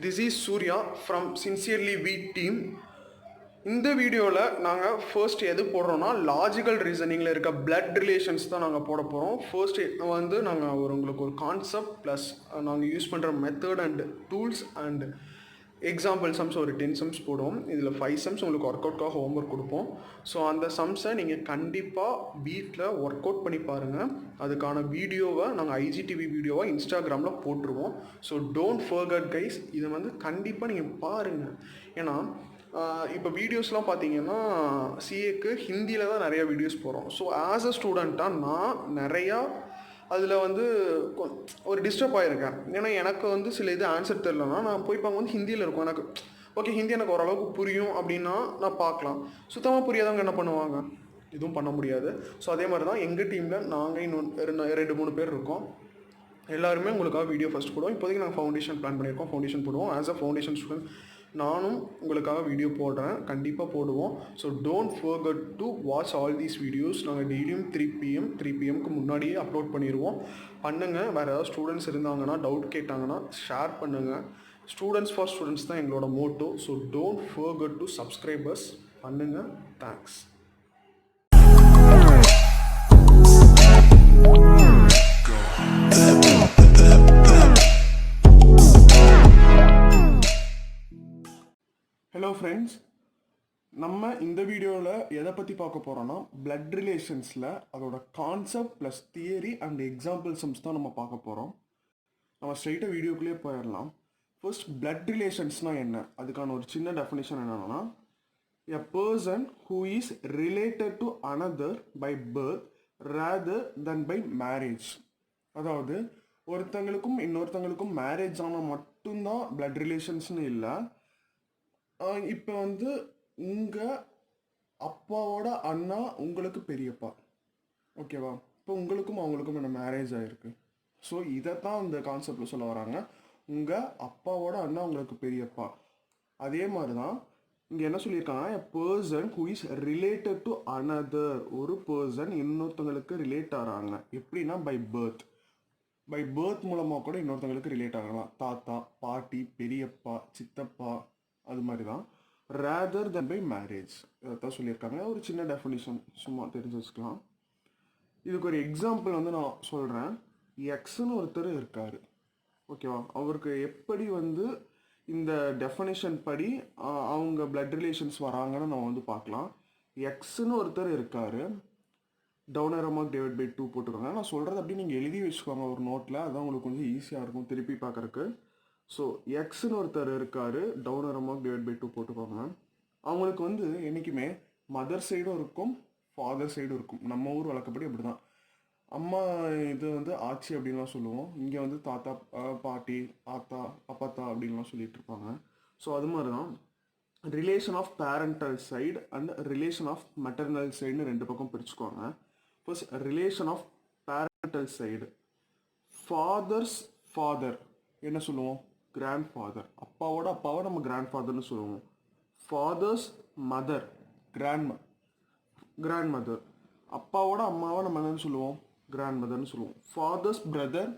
This is Surya from Sincerely We team. இந்த வீடியோவில் நாங்கள் ஃபர்ஸ்ட் எது போடுறோன்னா லாஜிக்கல் ரீசனிங்கில் இருக்க பிளட் ரிலேஷன்ஸ் தான் நாங்கள் போட போகிறோம். ஃபர்ஸ்ட் வந்து நாங்கள் உங்களுக்கு ஒரு கான்செப்ட் ப்ளஸ் நாங்கள் யூஸ் பண்ணுற method and tools and example sums ஒரு 10 சம்ஸ் போடுவோம். இதில் 5 சம்ஸ் உங்களுக்கு ஒர்க் அவுட்காக ஹோம்ஒர்க் கொடுப்போம். ஸோ அந்த சம்ஸை நீங்கள் கண்டிப்பாக வீட்டில் ஒர்க் அவுட் பண்ணி பாருங்கள். அதுக்கான வீடியோவை நாங்கள் ஐஜிடிவி வீடியோவை இன்ஸ்டாகிராமில் போட்டுருவோம். ஸோ டோன்ட் ஃபர்கட் கைஸ், இதை வந்து கண்டிப்பாக நீங்கள் பாருங்கள். ஏன்னா இப்போ வீடியோஸ்லாம் பார்த்தீங்கன்னா சிஏக்கு ஹிந்தியில் தான் நிறையா வீடியோஸ் போகிறோம். ஸோ ஆஸ் அ ஸ்டூடெண்ட்டாக நான் நிறையா அதில் வந்து ஒரு டிஸ்டர்ப் ஆகிருக்கேன். ஏன்னா எனக்கு வந்து சில இது ஆன்சர் தெரிலனா நான் போய் பார்க்க வந்து ஹிந்தியில் இருக்கும். எனக்கு ஓகே ஹிந்தி எனக்கு ஓரளவுக்கு புரியும் அப்படின்னா நான் பார்க்கலாம். சுத்தமாக புரியாதவங்க என்ன பண்ணுவாங்க? எதுவும் பண்ண முடியாது. ஸோ அதே மாதிரி தான் எங்கள் டீமில் நாங்கள் இன்னும் 2-3 பேர் இருக்கோம். எல்லாருமே உங்களுக்காக வீடியோ ஃபஸ்ட் போடுவோம். இப்போதைக்கு நாங்கள் ஃபவுண்டேஷன் பிளான் பண்ணியிருக்கோம். ஃபவுண்டேஷன் போடுவோம். ஆஸ் அ ஃபவுண்டேஷன் ஸ்டூடெண்ட் நானும் உங்களுக்காக வீடியோ போடுறேன், கண்டிப்பாக போடுவோம். So don't forget to watch all these videos. நாங்கள் டெய்லியும் 3 PM முன்னாடியே அப்லோட் பண்ணிடுவோம். பண்ணுங்கள். வேறு ஏதாவது ஸ்டூடெண்ட்ஸ் இருந்தாங்கன்னா, டவுட் கேட்டாங்கன்னா ஷேர் பண்ணுங்கள். ஸ்டூடெண்ட்ஸ் ஃபார் ஸ்டூடெண்ட்ஸ் தான் எங்களோட motto. So don't forget to subscribers. பண்ணுங்கள். தேங்க்ஸ். ஹலோ ஃப்ரெண்ட்ஸ், நம்ம இந்த வீடியோவில் எதை பற்றி பார்க்க போகிறோன்னா பிளட் ரிலேஷன்ஸில் அதோட concept plus theory and example sums தான் நம்ம பார்க்க போகிறோம். நம்ம ஸ்ட்ரைட்டாக வீடியோக்குள்ளே போயிடலாம். ஃபர்ஸ்ட் பிளட் ரிலேஷன்ஸ்னால் என்ன, அதுக்கான ஒரு சின்ன டெஃபினேஷன் என்னென்னா, a person who is related to another by birth rather than by marriage. அதாவது ஒருத்தங்களுக்கும் இன்னொருத்தங்களுக்கும் மேரேஜ் ஆனால் மட்டும்தான் பிளட் ரிலேஷன்ஸ்னு இல்லை. இப்போ வந்து உங்கள் அப்பாவோட அண்ணா உங்களுக்கு பெரியப்பா, ஓகேவா? இப்போ உங்களுக்கும் அவங்களுக்கும் என்ன மேரேஜ் ஆகிருக்கு. ஸோ இதை தான் இந்த கான்செப்டில் சொல்ல வராங்க. உங்கள் அப்பாவோட அண்ணா உங்களுக்கு பெரியப்பா. அதே மாதிரி தான் இங்கே என்ன சொல்லியிருக்காங்கன்னா, எ person who is related to another. ஒரு பர்சன் இன்னொருத்தங்களுக்கு ரிலேட் ஆகிறாங்க. எப்படின்னா பை பர்த் மூலமாக கூட இன்னொருத்தங்களுக்கு ரிலேட் ஆகலாம். தாத்தா, பாட்டி, பெரியப்பா, சித்தப்பா, அது மாதிரி தான். ரேதர் தென் பை மேரேஜ் இதைத்தான் சொல்லியிருக்காங்க. ஒரு சின்ன டெஃபினிஷன் சும்மா தெரிஞ்சு வச்சுக்கலாம். இதுக்கு ஒரு எக்ஸாம்பிள் வந்து நான் சொல்கிறேன். எக்ஸ்ன்னு ஒருத்தர் இருக்கார், ஓகேவா? அவருக்கு எப்படி வந்து இந்த டெஃபினிஷன் படி அவங்க பிளட் ரிலேஷன்ஸ் வராங்கன்னு நம்ம வந்து பார்க்கலாம். எக்ஸ்ன்னு ஒருத்தர் இருக்கார். டவுனர் அமாக் டிவைட் பை 2 போட்டுருக்காங்க. நான் சொல்கிறது அப்படி நீங்கள் எழுதி வச்சுக்கோங்க ஒரு நோட்டில். அதுதான் உங்களுக்கு கொஞ்சம் ஈஸியாக இருக்கும் திருப்பி பார்க்குறக்கு. ஸோ எக்ஸ்ன்னு ஒருத்தர் இருக்கார். டவுனர் அமாக் டிவைட் பை 2 போட்டுக்கோங்க. அவங்களுக்கு வந்து என்றைக்குமே மதர் சைடும் இருக்கும், ஃபாதர் சைடும் இருக்கும். நம்ம ஊர் வழக்கப்படி அப்படி தான். அம்மா இது வந்து ஆச்சி அப்படின்லாம் சொல்லுவோம். இங்கே வந்து தாத்தா, பாட்டி, ஆத்தா, அப்பாத்தா அப்படின்லாம் சொல்லிட்டு இருப்பாங்க. ஸோ அது மாதிரி தான் relation of parental side and relation of maternal சைடுன்னு 2 பக்கம் பிரிச்சுக்குவாங்க. First relation of parental side. Father's father என்ன சொல்லுவோம்? Grandfather. அப்பாவோட அப்பாவை நம்ம கிராண்ட் ஃபாதர்னு சொல்லுவோம். Father's mother grandmother. அப்பாவோட அம்மாவை நம்ம என்னன்னு சொல்லுவோம்? கிராண்ட் மதர்னு சொல்லுவோம். Father's brother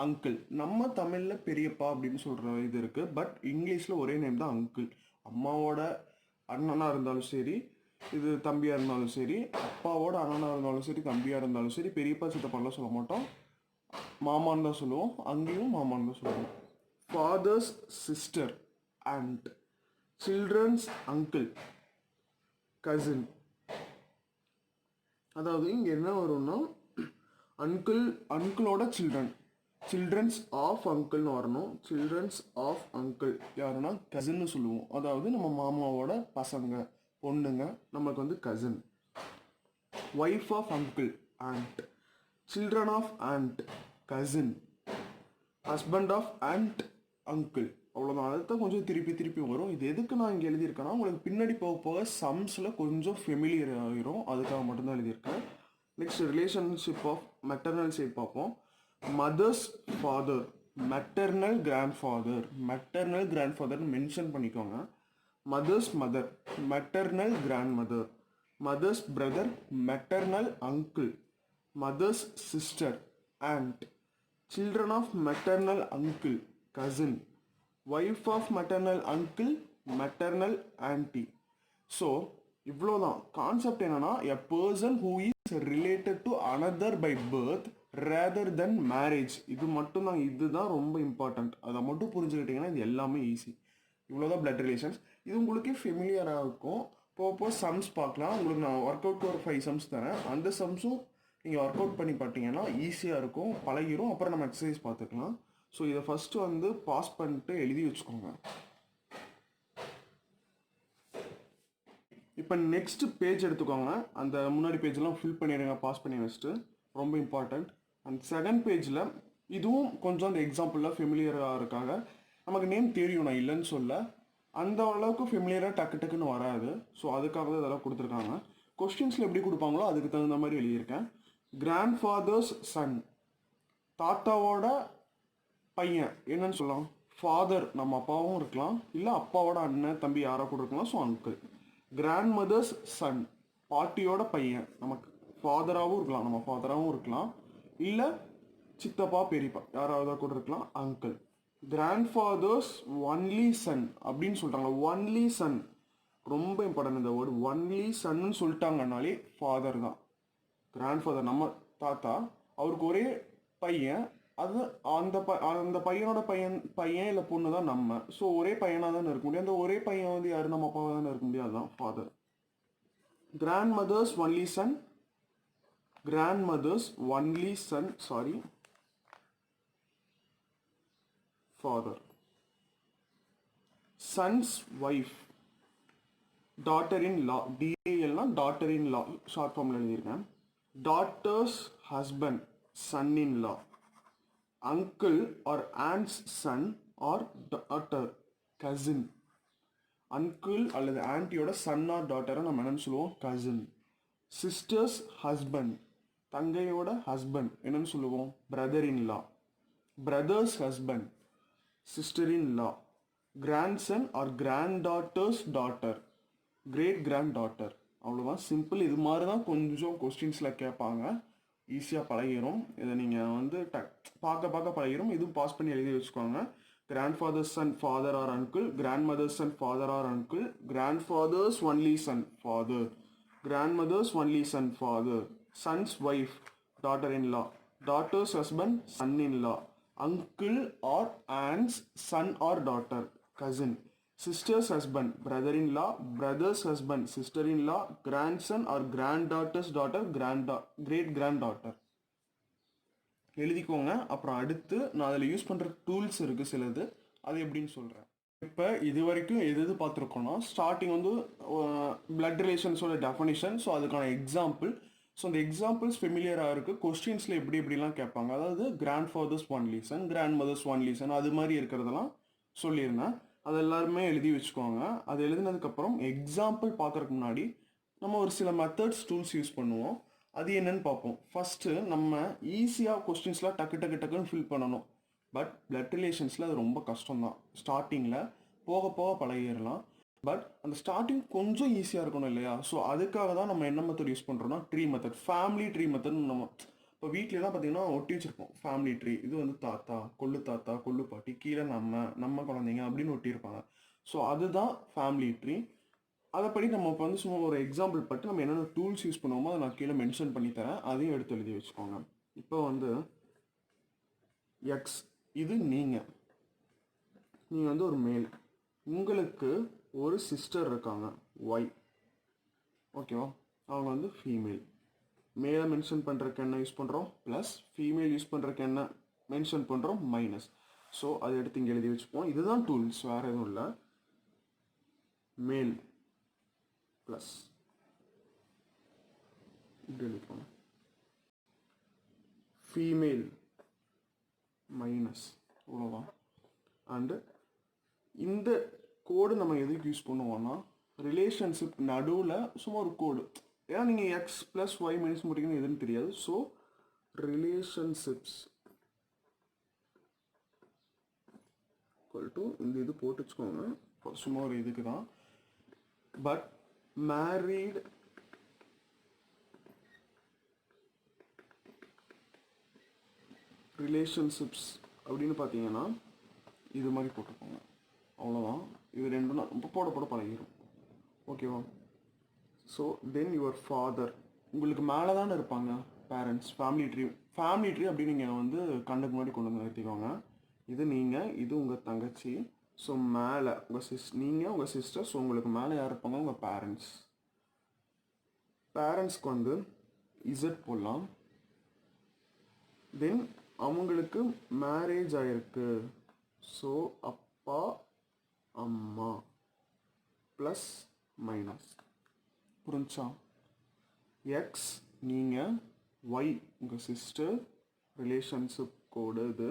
uncle. நம்ம தமிழில் பெரியப்பா அப்படின்னு சொல்கிற இது இருக்குது. பட் இங்கிலீஷில் ஒரே நேம் தான், அங்கிள். அம்மாவோட அண்ணனாக இருந்தாலும் சரி, இது தம்பியாக இருந்தாலும் சரி, அப்பாவோட அண்ணனாக இருந்தாலும் சரி, தம்பியாக இருந்தாலும் சரி, பெரியப்பா சித்தப்பாலாம் சொல்ல மாட்டோம், மாமான்னு தான் சொல்லுவோம். அங்கேயும் மாமான்னு தான் சொல்லுவோம். Father's sister and children's uncle cousin. அதாவது இங்கே என்ன வரும்னா, அங்கிளோட சில்ட்ரன்ஸ் ஆஃப் அங்கிள்னு வரணும். சில்ட்ரன்ஸ் ஆஃப் அங்கிள் யாருன்னா கசின்னு சொல்லுவோம். அதாவது நம்ம மாமாவோட பசங்க, பொண்ணுங்க நமக்கு வந்து கசின். Wife of uncle aunt. Children of aunt cousin. Husband of aunt uncle. அவ்வளோதான். அதுதான் கொஞ்சம் திருப்பி வரும். இது எதுக்கு நான் இங்கே எழுதியிருக்கேன்னா, உங்களுக்கு பின்னாடி போக சம்ஸில் கொஞ்சம் ஃபெமிலியர் ஆகிரும். அதுக்காக மட்டும்தான் எழுதியிருக்கேன். Next relationship of maternal side பார்ப்போம். மதர்ஸ் ஃபாதர், மெட்டர்னல் கிராண்ட் ஃபாதர்னு மென்ஷன் பண்ணிக்கோங்க. Mother's mother, maternal grandmother. Mother's brother, maternal uncle. Mother's sister aunt. Children of maternal uncle, cousin. Wife of maternal uncle, maternal aunty. So இவ்வளோதான் concept. என்னன்னா a person who is related to another by birth rather than marriage. இது மட்டும்தான், இதுதான் ரொம்ப important. அதை மட்டும் புரிஞ்சுக்கிட்டிங்கன்னா இது எல்லாமே ஈஸி. இவ்வளோதான் பிளட் ரிலேஷன்ஸ். இது உங்களுக்கே ஃபெமிலியராக இருக்கும். போக சம்ஸ் பார்க்கலாம். உங்களுக்கு நான் ஒர்க் அவுட்க்கு ஒரு 5 சம்ஸ் தரேன். அந்த சம்ஸும் நீங்கள் ஒர்க் அவுட் பண்ணி பார்த்தீங்கன்னா ஈஸியாக இருக்கும், பழகிரும். அப்புறம் நம்ம எக்ஸசைஸ் பார்த்துக்கலாம். ஸோ இதை ஃபஸ்ட்டு வந்து பாஸ் பண்ணிட்டு எழுதி வச்சுக்கோங்க. இப்போ நெக்ஸ்ட் பேஜ் எடுத்துக்கோங்க. அந்த முன்னாடி பேஜெலாம் ஃபில் பண்ணிடுங்க, பாஸ் பண்ணி வச்சுட்டு. ரொம்ப இம்பார்ட்டண்ட். அண்ட் செகண்ட் பேஜில் இதுவும் கொஞ்சம் அந்த எக்ஸாம்பிளில் ஃபெமிலியராக இருக்காங்க. நமக்கு நேம் தெரியும், நான் இல்லைன்னு சொல்ல. அந்த அளவுக்கு ஃபெமிலியராக டக்குன்னு வராது. ஸோ அதுக்காக தான் இதெல்லாம் கொடுத்துருக்காங்க. கொஸ்டின்ஸில் எப்படி கொடுப்பாங்களோ அதுக்கு தகுந்த மாதிரி எழுதியிருக்கேன். கிராண்ட் ஃபாதர்ஸ் சன், தாத்தாவோட பையன் என்னன்னு சொல்லலாம்? ஃபாதர் நம்ம அப்பாவும் இருக்கலாம், இல்லை அப்பாவோட அண்ணன் தம்பி யாராக கூட இருக்கலாம். So uncle. Grandmother's son, பாட்டியோட பையன் நமக்கு ஃபாதராகவும் இருக்கலாம், நம்ம ஃபாதராகவும் இருக்கலாம், இல்லை சித்தப்பா பெரியப்பா யாராவது கூட இருக்கலாம், uncle. Grandfather's only son அப்படின்னு சொல்லிட்டாங்க. ஒன்லி சன் ரொம்ப இம்பார்ட்டன்ட். இந்த வேர்டு ஒன்லி சன்னு சொல்லிட்டாங்கன்னாலே ஃபாதர் தான். கிராண்ட் ஃபாதர் நம்ம தாத்தா, அவருக்கு ஒரே பையன். அது அந்த பையனோட பையன் இல்லை பொண்ணு தான் நம்ம. ஸோ ஒரே பையனாக தானே இருக்க முடியும். அந்த ஒரே பையன் வந்து யாரும் நம்ம அப்பாவாக தானே இருக்க முடியும். அதுதான் father. Grandmother's only son, grandmother's only son, sorry, father. Son's wife, daughter in law, டிஏஎல்னா டாட்டர் இன் லா ஷார்ட் ஃபார்மில் எழுதியிருக்கேன். Daughter's husband, son in law. Uncle or aunt's son or daughter, cousin. Uncle அல்லது ஆன்டியோட son or டாட்டரை நம்ம என்னன்னு சொல்லுவோம்? Cousin. Sister's husband, தங்கையோட ஹஸ்பண்ட் என்னன்னு சொல்லுவோம்? Brother in law. Brother's husband, sister in law. Grandson or granddaughter's daughter, great grand daughter. அவ்வளோதான், சிம்பிள். இது மாதிரி தான் கொஞ்சம் கொஸ்டின்ஸில் கேட்பாங்க. ஈஸியாக பழகிரும். இதை நீங்கள் வந்து பார்க்க பழகிரும். இதுவும் பாஸ் பண்ணி எழுதி வச்சுக்கோங்க. Grandfather's son father or uncle, grandmother's son father or uncle, grandfather's only son father, grandmother's only son father, son's wife daughter in law, daughter's husband son in law, uncle or aunt's son or daughter, cousin. Sister's husband brother in law, brother's husband sister in law, grandson or granddaughter's daughter, great granddaughter. எழுதிக்கோங்க. அப்புறம் அடுத்து நான் அதில் use பண்ணுற tools இருக்குது சிலது, அது எப்படின்னு சொல்கிறேன். இப்போ இது வரைக்கும் எது பார்த்துருக்கோன்னா, ஸ்டார்டிங் வந்து பிளட் ரிலேஷன்ஸோட டெஃபனிஷன், ஸோ அதுக்கான எக்ஸாம்பிள். ஸோ அந்த எக்ஸாம்பிள்ஸ் ஃபெமிலியராக இருக்குது. கொஸ்டின்ஸில் எப்படிலாம் கேட்பாங்க. அதாவது grandfather's only son, grandmother's only son, அது மாதிரி இருக்கிறதெல்லாம் சொல்லியிருந்தேன். அது எல்லாருமே எழுதி வச்சுக்கோங்க. அது எழுதினதுக்கப்புறம் எக்ஸாம்பிள் பார்க்குறதுக்கு முன்னாடி நம்ம ஒரு சில மெத்தட்ஸ் டூல்ஸ் யூஸ் பண்ணுவோம். அது என்னன்னு பார்ப்போம். ஃபஸ்ட்டு நம்ம ஈஸியாக கொஸ்டின்ஸ்லாம் டக்குன்னு ஃபில் பண்ணணும். பட் பிளட் ரிலேஷன்ஸில் அது ரொம்ப கஷ்டம்தான். ஸ்டார்டிங்கில் போக பழகிடலாம். பட் அந்த ஸ்டார்டிங் கொஞ்சம் ஈஸியாக இருக்கணும் இல்லையா? ஸோ அதுக்காக தான் நம்ம என்ன மெத்தட் யூஸ் பண்ணுறோம்னா ட்ரீ மெத்தட், ஃபேமிலி ட்ரீ மெத்தட்னு. நம்ம இப்போ வீட்லலாம் பார்த்தீங்கன்னா ஒட்டி வச்சுருப்போம் ஃபேமிலி ட்ரீ. இது வந்து தாத்தா, கொள்ளு பாட்டி, கீழே நம்ம குழந்தைங்க அப்படின்னு ஒட்டியிருப்பாங்க. ஸோ அதுதான் ஃபேமிலி ட்ரீ. அதைப்படி நம்ம இப்போ வந்து சும்மா ஒரு எக்ஸாம்பிள் பட்டு நம்ம என்னென்ன டூல்ஸ் யூஸ் பண்ணுவோமோ அதை நான் கீழே மென்ஷன் பண்ணி தரேன். அதையும் எடுத்து எழுதி வச்சுக்கோங்க. இப்போ வந்து எக்ஸ், இது நீங்கள் வந்து ஒரு மேல். உங்களுக்கு ஒரு சிஸ்டர் இருக்காங்க, ஒய். ஓகேவா? அவங்க வந்து ஃபீமேல். மேலே மென்ஷன் பண்ணுறக்கு என்ன யூஸ் பண்ணுறோம்? ப்ளஸ். ஃபீமேல் யூஸ் பண்ணுறக்கு என்ன மென்ஷன் பண்ணுறோம்? மைனஸ். ஸோ அதை எடுத்து இங்கே எழுதி வச்சுப்போம். இதுதான் டூல்ஸ், வேறு எதுவும் இல்லை. மேல் ப்ளஸ் இப்படி எழுதிப்போம். ஃபீமேல் மைனஸ், அவ்வளோதான். அண்டு இந்த கோடு நம்ம எதுக்கு யூஸ் பண்ணுவோம்னா ரிலேஷன்ஷிப் நடுவில் சும்மா ஒரு கோடு. ஏன்னா நீங்கள் எக்ஸ் ப்ளஸ் ஒய் மைனஸ் முடிக்கணும் எதுன்னு தெரியாது. ஸோ ரிலேஷன்ஷிப்ஸ் இந்த இது போட்டு வச்சுக்கோங்க, சும்மா ஒரு இதுக்கு தான். பட் மேரீட் ரிலேஷன்ஷிப்ஸ் அப்படின்னு பார்த்தீங்கன்னா இது மாதிரி போட்டுக்கோங்க. அவ்வளோதான். இது ரெண்டும் ரொம்ப போட போட பழகிடும். ஓகேவா? ஸோ தென் யுவர் ஃபாதர், உங்களுக்கு மேலே தானே இருப்பாங்க பேரண்ட்ஸ். ஃபேமிலி ட்ரீ அப்படி நீங்கள் வந்து கண்ணுக்கு முன்னாடி கொண்டு வந்து நிறுத்திக்கோங்க. இது நீங்கள், இது உங்கள் தங்கச்சி. ஸோ மேலே நீங்கள் உங்கள் சிஸ்டர். ஸோ உங்களுக்கு மேலே யார் இருப்பாங்க? உங்கள் பேரண்ட்ஸ்க்கு வந்து இசட் போடலாம். தென் அவங்களுக்கு மேரேஜ் ஆகிருக்கு. ஸோ அப்பா அம்மா ப்ளஸ் மைனஸ். புரிஞ்சா? எக்ஸ் நீங்கள், ஒய் உங்கள் சிஸ்டர், ரிலேஷன்ஷிப் கோடு இது.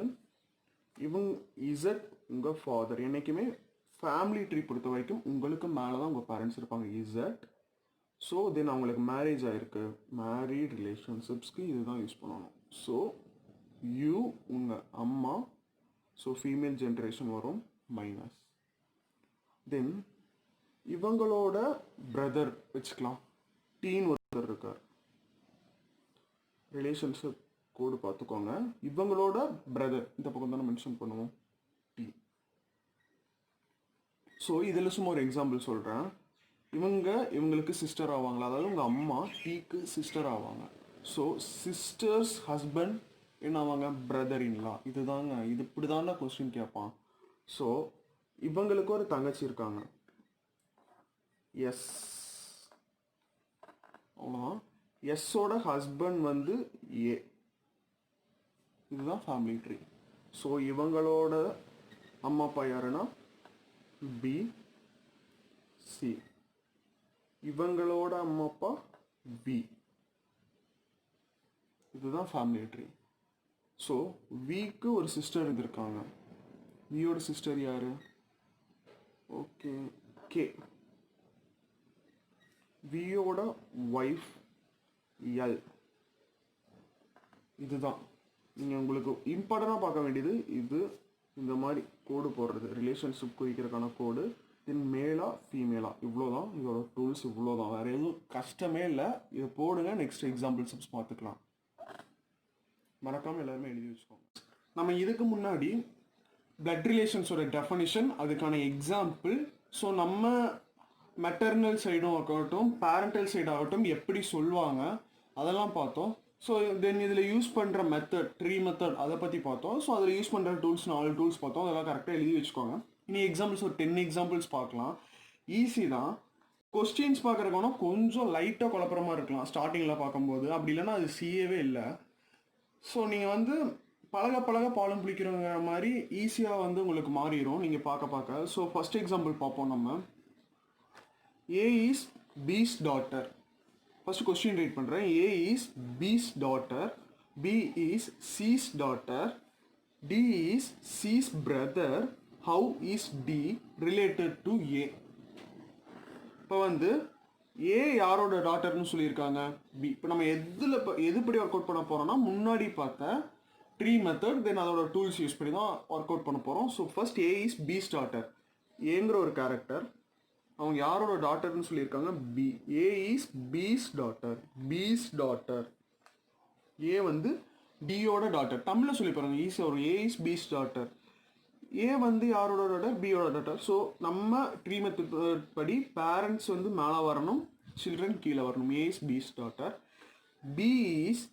இசட் உங்கள் ஃபாதர். என்றைக்குமே ஃபேமிலி ட்ரீ பொறுத்த வரைக்கும் உங்களுக்கு மேலே தான் உங்கள் பேரண்ட்ஸ் இருப்பாங்க, இசட். ஸோ தென் அவங்களுக்கு மேரேஜ் ஆகிருக்கு, மேரீட் ரிலேஷன்ஷிப்ஸ்க்கு இதுதான் யூஸ் பண்ணணும். ஸோ யூ உங்கள் அம்மா, ஸோ ஃபீமேல் ஜென்ரேஷன் வரும், மைனஸ். தென் இவங்களோட பிரதர் வச்சுக்கலாம், டீன் ஒருத்தர் இருக்கார். ரிலேஷன்ஷிப் கோடு பார்த்துக்கோங்க. இவங்களோட பிரதர் இந்த பக்கம் தானே மென்ஷன் பண்ணுவோம், டி. ஸோ இதில் சும்மா ஒரு எக்ஸாம்பிள் சொல்கிறேன். இவங்களுக்கு சிஸ்டர் ஆவாங்களா, அதாவது உங்கள் அம்மா டீக்கு சிஸ்டர் ஆவாங்க. ஸோ சிஸ்டர்ஸ் ஹஸ்பண்ட் என்ன ஆவாங்க? Brother in-law. இதுதாங்க, இது இப்படி தானே கொஸ்டின் கேட்பான். ஸோ இவங்களுக்கு ஒரு தங்கச்சி இருக்காங்க, எஸ். அவ்வளோதான். எஸ்ஸோட ஹஸ்பண்ட் வந்து ஏ. இதுதான் ஃபேமிலி ட்ரீ. ஸோ இவங்களோட அம்மா அப்பா யாருன்னா பி, சி. இவங்களோட அம்மா அப்பா பி. இதுதான் ஃபேமிலி ட்ரீ. ஸோ விக்கு ஒரு சிஸ்டர் இருந்திருக்காங்க. வியோட சிஸ்டர் யாரு? Okay, K. வியோட ஒய்ஃப் எல். இதுதான் நீங்கள் உங்களுக்கு இம்பார்ட்டண்டாக பார்க்க வேண்டியது. இது இந்த மாதிரி கோடு போடுறது, ரிலேஷன்ஷிப் குறிக்கிறதுக்கான கோடு. தென் மேலா ஃபீமேலா, இவ்வளோதான் இதோட டூல்ஸ். இவ்வளோதான், வேறு எதுவும் கஷ்டமே இல்லை. இதை போடுங்க, நெக்ஸ்ட் எக்ஸாம்பிள்ஸ் பார்த்துக்கலாம். மறக்காமல் எல்லாருமே எழுதி வச்சுக்கோங்க. நம்ம இதுக்கு முன்னாடி பிளட் ரிலேஷன்ஸோட டெஃபனிஷன், அதுக்கான எக்ஸாம்பிள், ஸோ நம்ம மெட்டர்னல் சைடும் ஆகட்டும் பேரண்டல் சைடு ஆகட்டும் எப்படி சொல்லுவாங்க அதெல்லாம் பார்த்தோம். ஸோ தென் இதில் யூஸ் பண்ணுற மெத்தட், ட்ரீ மெத்தட், அதை பற்றி பார்த்தோம். ஸோ அதில் யூஸ் பண்ணுற டூல்ஸ் 4 டூல்ஸ் பார்த்தோம். அதெல்லாம் கரெக்டாக எழுதி வச்சுக்கோங்க. இனி எக்ஸாம்பிள்ஸ் ஒரு 10 எக்ஸாம்பிள்ஸ் பார்க்கலாம். ஈஸி தான். கொஸ்டின்ஸ் பார்க்குறக்கான கொஞ்சம் லைட்டாக குழப்பறமா இருக்கலாம் ஸ்டார்டிங்கில் பார்க்கும்போது. அப்படி இல்லைன்னா அது சிஏவே இல்லை. ஸோ நீங்கள் வந்து பழக பாலம் பிடிக்கிறவங்கிற மாதிரி ஈஸியாக வந்து உங்களுக்கு மாறிடும் நீங்கள் பார்க்க. ஸோ ஃபஸ்ட் எக்ஸாம்பிள் பார்ப்போம் நம்ம. A is B's daughter. First question read பண்ணுறேன். A is B's daughter. B is C's daughter. D is C's brother. How is D related to A? இப்போ வந்து A யாரோட டாட்டர்னு சொல்லியிருக்காங்க? B. இப்போ நம்ம எதுபடி ஒர்க் அவுட் பண்ண போகிறோம்னா முன்னாடி பார்த்த ட்ரீ மெத்தட், தென் அதோட டூல்ஸ் யூஸ் பண்ணி தான் ஒர்க் அவுட் பண்ண போகிறோம். So first A is B's daughter. ஏங்கிற ஒரு கேரக்டர், அவங்க யாரோட டாட்டர்னு சொல்லியிருக்காங்க? B. A is B's daughter. A வந்து டியோட டாட்டர். தமிழில் சொல்லி பாருங்க ஈஸியாக ஒரு. A is B's daughter. A வந்து யாரோட டாட்டர்? பியோட டாட்டர். ஸோ நம்ம ட்ரீ மெத்தட் படி பேரண்ட்ஸ் வந்து மேலே வரணும், சில்ட்ரன் கீழே வரணும். A is B's daughter. B is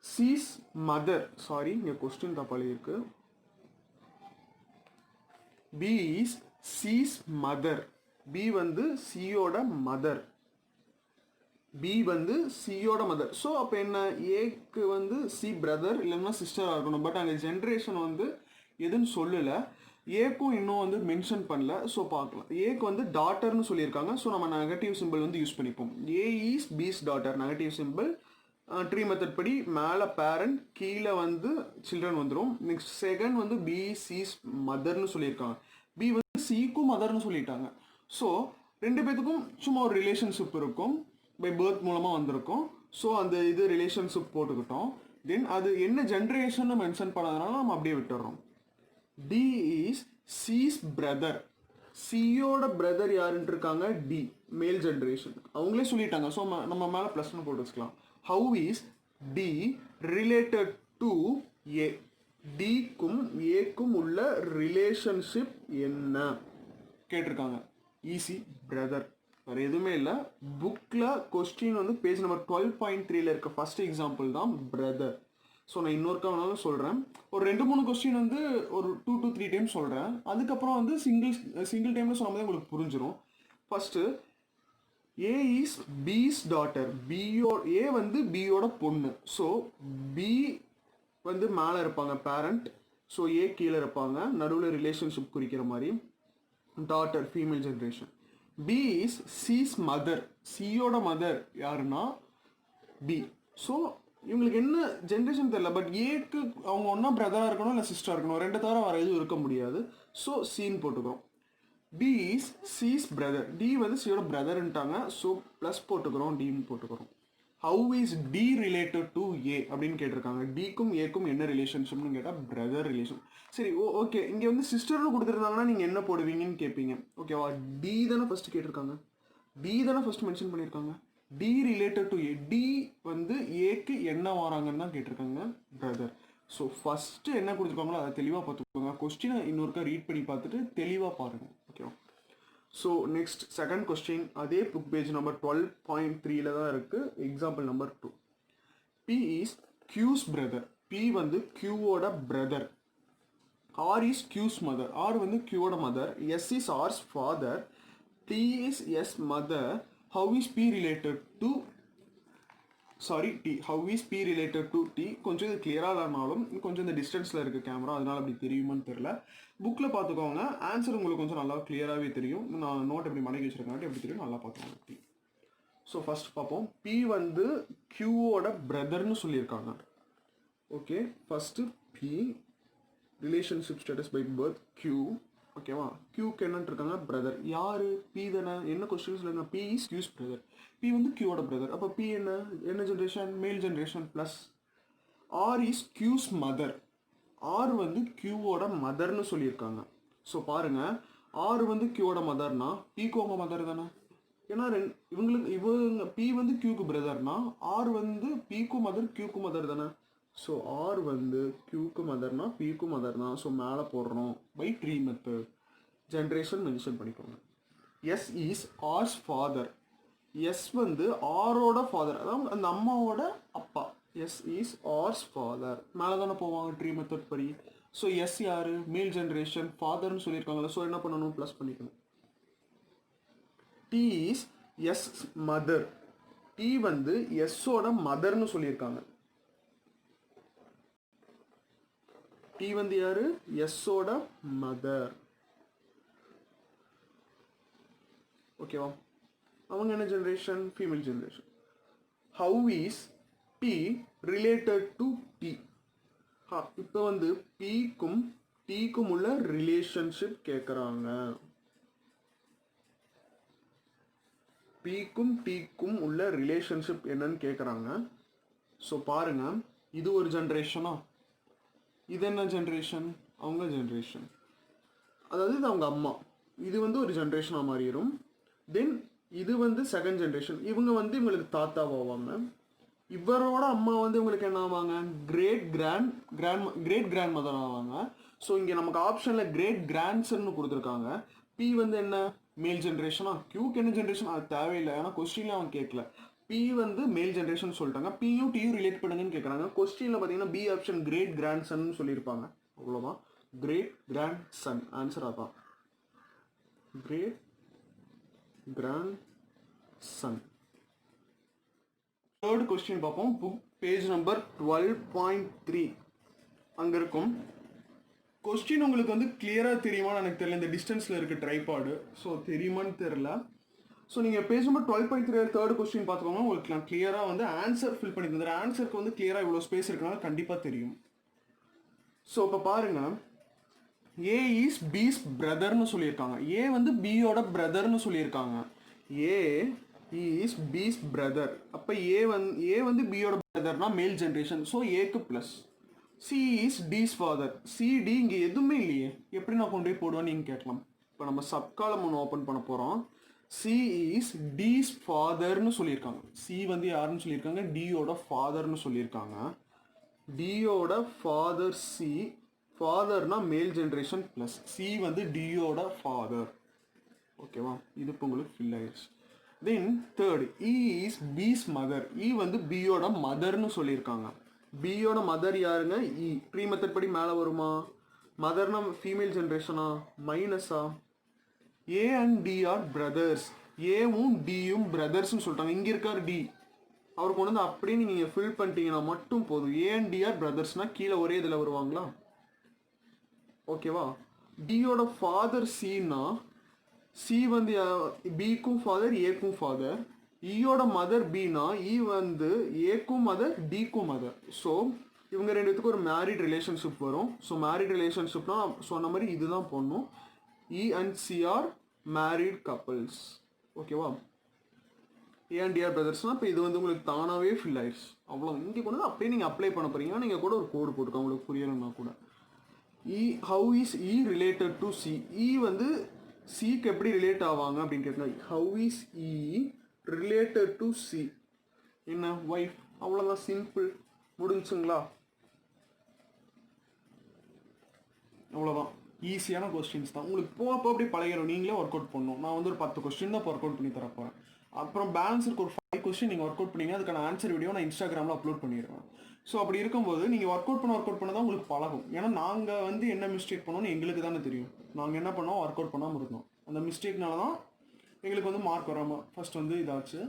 C's mother. Sorry, இங்கே கொஸ்டின் தப்பாளி இருக்கு. B is C's mother. B வந்து Cயோட மதர். B வந்து Cயோட மதர். ஸோ அப்போ என்ன? ஏக்கு வந்து C பிரதர் இல்லைன்னா சிஸ்டராக இருக்கணும். பட் அங்கே ஜென்ரேஷன் வந்து எதுன்னு சொல்லலை. ஏக்கும் இன்னும் வந்து மென்ஷன் பண்ணல. ஸோ பார்க்கலாம். ஏக்கு வந்து டாட்டர்னு சொல்லியிருக்காங்க. ஸோ நம்ம நெகட்டிவ் சிம்பிள் வந்து யூஸ் பண்ணிப்போம். A is B's daughter, negative simple. Tree method படி மேலே பேரண்ட், கீழே வந்து சில்ட்ரன் வந்துடும். நெக்ஸ்ட் செகண்ட் வந்து பி சீஸ் மதர்னு சொல்லியிருக்காங்க. பி வந்து சிக்கும் மதர்னு சொல்லிட்டாங்க. ஸோ ரெண்டு பேத்துக்கும் சும்மா ஒரு ரிலேஷன்ஷிப் இருக்கும், பை பர்த் மூலமாக வந்திருக்கும். ஸோ அந்த இது ரிலேஷன்ஷிப் போட்டுக்கிட்டோம். தென் அது என்ன ஜென்ரேஷன் மென்ஷன் பண்ணதுனால நம்ம அப்படியே விட்டுறோம். D is C's brother. சியோட பிரதர் யாருன்னு இருக்காங்க? டி, மேல் ஜென்ரேஷன். அவங்களே சொல்லிட்டாங்க. ஸோ நம்ம மேலே +1 போட்டு வச்சுக்கலாம். How is D related to A? டிக்கும் ஏக்கும் உள்ள ரிலேஷன்ஷிப் என்ன கேட்டிருக்காங்க. ஈஸி பிரதர், வேறு எதுவுமே இல்லை. புக்கில் கொஸ்டின் வந்து பேஜ் நம்பர் 12.3 இருக்க ஃபர்ஸ்ட் எக்ஸாம்பிள் தான் பிரதர். ஸோ நான் இன்னொருக்கா வேணாலும் சொல்கிறேன். ஒரு 2-3 கொஸ்டின் வந்து ஒரு 2 to 3 டைம்ஸ் சொல்கிறேன். அதுக்கப்புறம் வந்து சிங்கிள் டைமில் சொன்ன மாதிரி உங்களுக்கு புரிஞ்சிடும். ஃபஸ்ட்டு ஏ இஸ் பிஸ் டாட்டர். ஏ வந்து பியோட பொண்ணு. ஸோ பி வந்து மேலே இருப்பாங்க பேரண்ட், ஸோ ஏ கீழே இருப்பாங்க, நடுவில் ரிலேஷன்ஷிப் குறிக்கிற மாதிரி. Daughter female generation. B is C's mother. சியோட மதர் யாருன்னா பி. ஸோ இவங்களுக்கு என்ன ஜென்ரேஷன் தெரியல, பட் ஏக்கு அவங்க ஒன்றா பிரதராக இருக்கணும் இல்லை சிஸ்டராக இருக்கணும், ரெண்டு தவிர வேறு எதுவும் இருக்க முடியாது. ஸோ சீன் போட்டுக்கிறோம். B is C's brother. D வந்து சியோட பிரதர்ன்ட்டாங்க, ஸோ ப்ளஸ் போட்டுக்கிறோம், டின்னு போட்டுக்கிறோம். How is D related to A அப்படின்னு கேட்டிருக்காங்க. டிக்கும் ஏக்கும் என்ன ரிலேஷன்ஷிப்னு கேட்டால் பிரதர் ரிலேஷன். சரி, ஓகே. இங்கே வந்து சிஸ்டர்னு கொடுத்துருந்தாங்கன்னா நீங்கள் என்ன போடுவீங்கன்னு கேட்பீங்க. ஓகேவா, டி தானே ஃபஸ்ட்டு கேட்டிருக்காங்க, டி தானே ஃபஸ்ட் மென்ஷன் பண்ணியிருக்காங்க. D related to A, D வந்து ஏக்கு என்ன வராங்கன்னு தான் கேட்டிருக்காங்க, பிரதர். ஸோ ஃபஸ்ட்டு என்ன கொடுத்துருக்காங்களோ அதை தெளிவாக பார்த்துக்கோங்க. கொஸ்டினை இன்னொருக்கா ரீட் பண்ணி பார்த்துட்டு தெளிவாக பாருங்கள். ஓகேவா. ஸோ நெக்ஸ்ட் செகண்ட் கொஸ்டின் அதே புக் பேஜ் நம்பர் 12.3 தான் இருக்குது. Example number 2. B is Q's brother. B வந்து கியூவோட brother. R is Q's mother. R வந்து கியூவோட mother. S is R's father. T is S mother. How is B related to T. How is B related to T. கொஞ்சம் இது கிளியராக இல்லைனாலும் கொஞ்சம் இந்த டிஸ்டன்ஸில் இருக்குது கேமரா, அதனால் அப்படி தெரியுமான்னு தெரில. புக்கில் பார்த்துக்கோங்க, ஆன்சர் உங்களுக்கு கொஞ்சம் நல்லா கிளியராகவே தெரியும். நான் நோட் எப்படி மடக்கி வச்சுருக்காங்க எப்படி தெரியும், நல்லா பார்த்துக்கோங்க. டி. ஸோ ஃபஸ்ட் பார்ப்போம். பி வந்து கியூவோட பிரதர்னு சொல்லியிருக்காங்க. Okay, first B relationship status by birth Q. ஓகேவா, கியூக்கு என்னன்னு இருக்காங்க பிரதர். யார்? பி தானே. என்ன கொஸ்டின் சொல்லுங்க, B is Q's brother. B வந்து கியூவோட பிரதர். அப்போ பி என்ன generation, male generation plus. R is Q's mother. R வந்து கியூவோட மதர்னு சொல்லியிருக்காங்க. ஸோ பாருங்கள், ஆர் வந்து கியூவோட மதர்னா பிக்கு அவங்க மதர் தானே. ஏன்னா இவங்க பி வந்து கியூக்கு பிரதர்னா ஆர் வந்து பிக்கு மதர் கியூக்கு மதர் தானே. ஸோ ஆர் வந்து கியூக்கு மதர்னா பிக்கு மதர் தான். ஸோ மேலே போடுறோம் by tree method. Generation mention பண்ணிக்கோங்க. S is R's father. S வந்து ஆரோட ஃபாதர், அதாவது அந்த அம்மாவோட அப்பா. S is R's father. மேலே தானே போவாங்க ட்ரீ மெத்தட் படி. ஸோ எஸ் யார்? மேல் ஜென்ரேஷன், ஃபாதர்னு சொல்லியிருக்காங்களா. ஸோ என்ன பண்ணணும், ப்ளஸ் பண்ணிக்கணும். D is S mother. D வந்து எஸ்ஸோட மதர்னு சொல்லியிருக்காங்க. டி வந்து யாரு? எஸ்ஸோட மதர். ஓகேவா, அவங்க என்ன generation, female generation. How is B related to D. இப்போ வந்து பிக்கும் டிக்கும் உள்ள ரிலேஷன்ஷிப் கேட்குறாங்க. பிக்கும் டிக்கும் உள்ள ரிலேஷன்ஷிப் என்னன்னு கேட்குறாங்க. ஸோ பாருங்க, இது ஒரு ஜென்ரேஷனா, இது என்ன ஜென்ரேஷன், அவங்க ஜென்ரேஷன், அதாவது இது அவங்க அம்மா. இது வந்து ஒரு ஜென்ரேஷனாக மாறிடும். தென் இது வந்து செகண்ட் ஜென்ரேஷன். இவங்க வந்து இவங்களுக்கு தாத்தாவாவாங்க. இவரோட அம்மா வந்து இவங்களுக்கு என்ன ஆவாங்க, கிரேட் கிராண்ட் மதர் ஆவாங்க. ஸோ இங்கே நமக்கு ஆப்ஷனில் கிரேட் கிராண்ட்சன்னு கொடுத்துருக்காங்க. பி வந்து என்ன, மேல் ஜென்ரேஷனா. கியூக்கு என்ன ஜென்ரேஷன் அது தேவையில்லை, ஏன்னா கொஸ்டின்ல அவன் கேட்கல. பி வந்து மேல் ஜென்ரேஷன் சொல்லிட்டாங்க. பியும் டியும் ரிலேட் பண்ணுங்கன்னு கேட்குறாங்க. கொஸ்டினில் பார்த்தீங்கன்னா B option great grandson சொல்லியிருப்பாங்க. அவ்வளோதான், கிரேட் கிராண்ட் சன் ஆன்சர். அதான் great grandson. Third question பார்ப்போம். புக் பேஜ் நம்பர் 12.3 அங்கே இருக்கும். கொஸ்டின் உங்களுக்கு வந்து கிளியராக தெரியுமான்னு எனக்கு தெரியல, இந்த டிஸ்டன்ஸில் இருக்க ட்ரைபாடு. ஸோ தெரியுமான்னு தெரில. ஸோ நீங்கள் பேஜ் நம்பர் 12.3 தேர்ட் கொஸ்டின் பார்த்துக்கோங்க. உங்களுக்கு நான் கிளியராக வந்து ஆன்சர் ஃபில் பண்ணி தந்துடுறேன். ஆன்சருக்கு வந்து கிளியராக இவ்வளோ ஸ்பேஸ் இருக்கனால கண்டிப்பாக தெரியும். ஸோ இப்போ பாருங்கள், ஏ இஸ் பிஸ் பிரதர்னு சொல்லியிருக்காங்க. ஏ வந்து பியோட பிரதர்னு சொல்லியிருக்காங்க. A is B's brother. அப்போ ஏ வந்து பியோட பிரதர்னா மேல் ஜென்ரேஷன். ஸோ ஏக்கு plus. C is D's father. C D இங்கே எதுவுமே இல்லையே, எப்படி நான் கொண்டு போய் போடுவேன்னு நீங்கள் கேட்கலாம். இப்போ நம்ம சப்காலம் ஒன்று ஓப்பன் பண்ண போகிறோம். சி இஸ் டிஸ் ஃபாதர்னு சொல்லியிருக்காங்க. சி வந்து யாருன்னு சொல்லியிருக்காங்க, டியோட ஃபாதர்னு சொல்லியிருக்காங்க. டியோட ஃபாதர் சி, ஃபாதர்னா மேல் ஜென்ரேஷன் ப்ளஸ் சி வந்து டியோட ஃபாதர். ஓகேவா, இது இப்போ உங்களுக்கு ஃபில் ஆயிடுச்சு. Then third, E is B's mother. E வந்து பியோட மதர்னு சொல்லியிருக்காங்க. பியோட மதர் யாருங்க? இ. ப்ரீ மெத்தட் படி மேலே வருமா? மதர்னா ஃபீமேல் ஜென்ரேஷனா மைனஸா? A and D are brothers. ஏவும் டியும் பிரதர்ஸ்னு சொல்லிட்டாங்க. இங்கே இருக்கார் டி, அவர் கொண்டு வந்து அப்படியே நீங்கள் ஃபில் பண்ணிட்டீங்கன்னா மட்டும் போதும். ஏ அண்ட் டி ஆர் பிரதர்ஸ்னால் கீழே ஒரே இதில் வருவாங்களா? ஓகேவா. டியோட ஃபாதர் சின்னா சி வந்து பிக்கும் ஃபாதர் ஏக்கும் ஃபாதர். ஈயோட மதர் பின்னா இ வந்து ஏக்கும் மதர் டிக்கும் மதர். ஸோ இவங்க ரெண்டு பேத்துக்கும் ஒரு மேரிட் ரிலேஷன்ஷிப் வரும். ஸோ மேரிட் ரிலேஷன்ஷிப்னா சொன்ன மாதிரி இதுதான் போடணும். E and C are married couples. ஓகேவா. ஏ அண்ட் டிஆர் பிரதர்ஸ்னால் இப்போ இது வந்து உங்களுக்கு தானாகவே ஃபில் ஆயிடுச்சு. அவ்வளோ இங்கே கொண்டு வந்து அப்படியே நீங்கள் அப்ளை பண்ண போகிறீங்கன்னா நீங்கள் கூட ஒரு கோடு போட்டுக்கோங்க உங்களுக்கு புரியலைன்னா கூட. E how is E related to C. E வந்து சிக்கு எப்படி ரிலேட் ஆவாங்க அப்படின்னு கேட்குறாங்க. How is E related to C? என்ன ஒய்ஃப். அவ்வளோதான், சிம்பிள், முடிஞ்சுங்களா? அவ்வளோதான், ஈஸியான கொஸ்டின்ஸ் தான். உங்களுக்கு போகப்போ அப்படி பழகிடும், நீங்களே ஒர்க் அவுட் பண்ணணும். நான் வந்து ஒரு 10 கொஸ்டின் தான் இப்போ ஒர்க் அவுட் பண்ணி தர போகிறேன். அப்புறம் பேலன்ஸ் இருக்க ஒரு 5 கொஸ்டின் நீங்கள் ஒர்க் அவுட் பண்ணீங்க, அதுக்கான ஆன்சர் வீடியோ நான் இன்ஸ்டாகிராமில் அப்லோட் பண்ணிடுவேன். ஸோ அப்படி இருக்கும்போது நீங்கள் ஒர்க் அவுட் பண்ண தான் உங்களுக்கு பழகும். ஏன்னா நாங்கள் வந்து என்ன மிஸ்டேக் பண்ணோன்னு எங்களுக்கு தானே தெரியும். நாங்கள் என்ன பண்ணோம், ஒர்க் அவுட் பண்ணாமல் இருந்தோம். அந்த மிஸ்டேக்னால தான் எங்களுக்கு வந்து மார்க் வராமல் ஃபர்ஸ்ட் வந்து இதாச்சு.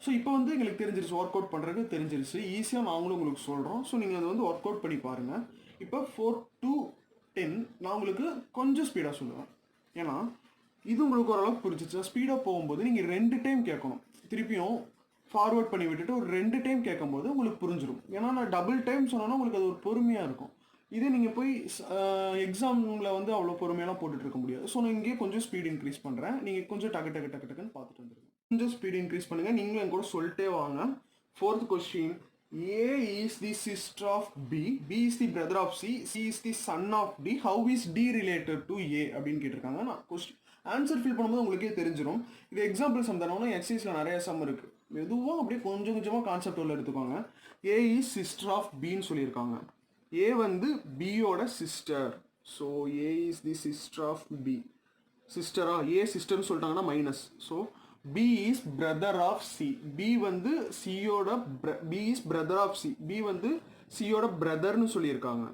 ஸோ இப்போ வந்து எங்களுக்கு தெரிஞ்சிருச்சு, ஒர்க் அவுட் பண்ணுறதுக்கு தெரிஞ்சிருச்சு. ஈஸியாக நாங்களும் உங்களுக்கு சொல்கிறோம். ஸோ நீங்கள் அதை வந்து ஒர்க் அவுட் பண்ணி பாருங்கள். இப்போ 4 to 10 நான் உங்களுக்கு கொஞ்சம் ஸ்பீடாக சொல்லுவேன். ஏன்னா இது உங்களுக்கு ஓரளவுக்கு புரிஞ்சிச்சு. ஸ்பீடாக போகும்போது நீங்கள் 2 டைம் கேட்கணும். திருப்பியும் ஃபார்வர்ட் பண்ணி விட்டுட்டு ஒரு 2 டைம் கேட்கும்போது உங்களுக்கு புரிஞ்சிடும். ஏன்னா நான் டபுள் டைம் சொன்னோன்னா உங்களுக்கு அது ஒரு பொறுமையாக இருக்கும். இதே நீங்கள் போய் எக்ஸாமில் வந்து அவ்வளோ பொறுமையெல்லாம் போட்டுட்டு இருக்க முடியாது. ஸோ நான் இங்கேயே கொஞ்சம் ஸ்பீட் இன்க்ரீஸ் பண்ணுறேன். நீங்கள் கொஞ்சம் டக்குன்னு பார்த்துட்டு வந்துருங்க. கொஞ்சம் ஸ்பீட் இன்க்ரீஸ் பண்ணுங்கள். நீங்களும் என் கூட சொல்லிட்டே வாங்க. 4th question, A is the sister of B, B is the brother of C, C is the son of D, how is D related to A அப்படின்னு கேட்டிருக்காங்க. நான் கொஸ்டின் ஆன்சர் ஃபில் பண்ணும்போது உங்களுக்கே தெரிஞ்சிடும். இது எக்ஸாம்பிள் சம் தானே, எக்ஸசைஸில் நிறைய some இருக்குது. மெதுவாக அப்படியே கொஞ்சம் கொஞ்சமாக கான்செப்ட் உள்ள எடுத்துக்கோங்க. ஏ இஸ் சிஸ்டர் ஆஃப் பின்னு சொல்லியிருக்காங்க. ஏ வந்து பியோட sister. So A is the sister of B. சிஸ்டரா, ஏ சிஸ்டர்னு சொல்லிட்டாங்கன்னா minus. So B is brother of C. B வந்து சியோட B is brother of C. B வந்து சியோட பிரதர்னு சொல்லியிருக்காங்க.